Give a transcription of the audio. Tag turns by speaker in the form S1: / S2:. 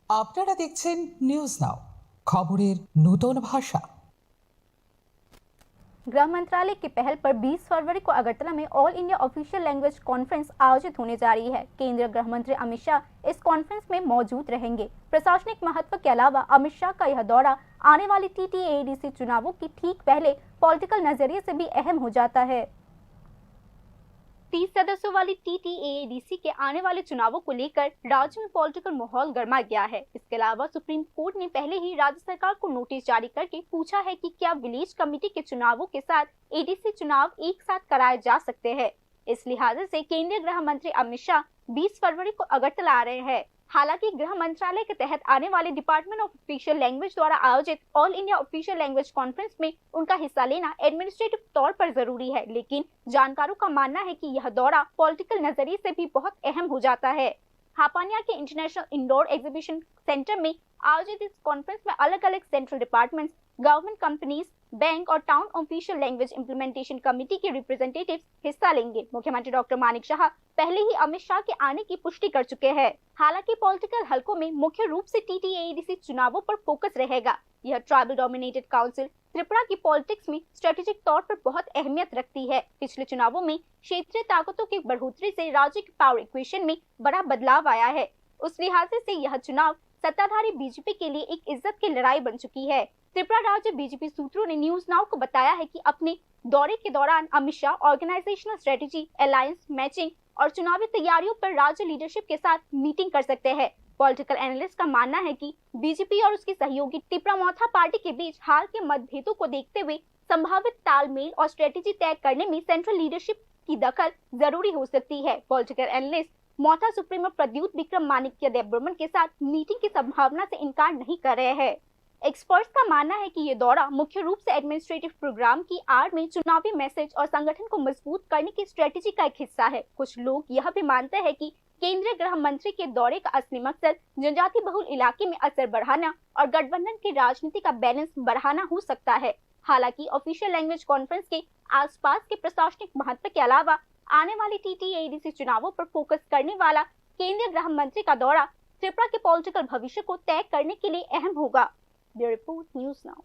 S1: আপনারা দেখছেন news now, খবরের নতুন ভাষা।
S2: गृह मंत्रालय की पहल पर 20 फरवरी को अगरतला में all India official language conference आयोजित होने जा रही है। केंद्रीय गृह मंत्री अमित शाह इस कॉन्फ्रेंस में मौजूद रहेंगे। प्रशासनिक महत्व के अलावा अमित शाह का यह दौरा आने वाले TTADC चुनावों की ठीक पहले पॉलिटिकल नजरिए से भी अहम हो जाता है। 30 सदस्यों वाली TTADC के आने वाले चुनावों को लेकर राज्य में पॉलिटिकल माहौल गर्मा गया है। इसके अलावा सुप्रीम कोर्ट ने पहले ही राज्य सरकार को नोटिस जारी करके पूछा है कि क्या विलेज कमेटी के चुनावों के साथ ADC चुनाव एक साथ कराए जा सकते हैं। इस लिहाज से केंद्रीय गृह मंत्री अमित शाह 20 फरवरी को अगरतला आ रहे हैं। हालांकि गृह मंत्रालय के तहत आने वाले डिपार्टमेंट ऑफ ऑफिशियल लैंग्वेज द्वारा आयोजित all India official language conference में उनका हिस्सा लेना एडमिनिस्ट्रेटिव तौर पर जरूरी है, लेकिन जानकारों का मानना है कि यह दौरा पॉलिटिकल नजरिए से भी बहुत अहम हो जाता है। हापानिया के इंटरनेशनल इंडोर एग्जीबिशन सेंटर में आयोजित इस कॉन्फ्रेंस में अलग अलग central departments, government companies, bank और town official language implementation committee के रिप्रेजेंटेटिव्स हिस्सा लेंगे। मुख्यमंत्री डॉक्टर मानिक शाह पहले ही अमित शाह के आने की पुष्टि कर चुके हैं। हालांकि पॉलिटिकल हलकों में मुख्य रूप से TTADC चुनावों पर फोकस रहेगा। यह ट्राइबल डोमिनेटेड काउंसिल त्रिपुरा की पॉलिटिक्स में स्ट्रेटेजिक तौर पर बहुत अहमियत रखती है। पिछले चुनावों में क्षेत्रीय ताकतों की बढ़ोतरी से राज्य के पावर इक्वेशन में बड़ा बदलाव आया है। उस लिहाज से यह चुनाव सत्ताधारी बीजेपी के लिए एक इज्जत की लड़ाई बन चुकी है। त्रिपुरा राज्य बीजेपी सूत्रों ने न्यूज नाउ को बताया है कि अपने दौरे के दौरान Amit Shah organisational strategy, alliance matching और चुनावी तैयारियों पर राज्य लीडरशिप के साथ मीटिंग कर सकते हैं। पॉलिटिकल एनालिस्ट का मानना है कि बीजेपी और उसकी सहयोगी त्रिपुरा मौथा पार्टी के बीच हाल के मतभेदों को देखते हुए संभावित तालमेल और स्ट्रेटेजी तय करने में सेंट्रल लीडरशिप की दखल जरूरी हो सकती है। Political analyst Motha supremo Pradyot Vikram Manikya Debbarman के साथ मीटिंग की संभावना से इनकार नहीं कर रहे हैं। एक्सपर्ट्स का मानना है कि ये दौरा मुख्य रूप से एडमिनिस्ट्रेटिव प्रोग्राम की आड़ में चुनावी मैसेज और संगठन को मजबूत करने की स्ट्रेटेजी का एक हिस्सा है। कुछ लोग यह भी मानते हैं कि केंद्रीय गृह मंत्री के दौरे का असली मकसद जनजाति बहुल इलाके में असर बढ़ाना और गठबंधन की राजनीति का बैलेंस बढ़ाना हो सकता है। हालांकि ऑफिशियल लैंग्वेज कॉन्फ्रेंस के आसपास के प्रशासनिक महत्व के अलावा आने वाले TTADC चुनावों पर फोकस करने वाला केंद्रीय गृह मंत्री का दौरा त्रिपुरा के पॉलिटिकल भविष्य को तय करने के लिए अहम होगा। Bureau report, news now.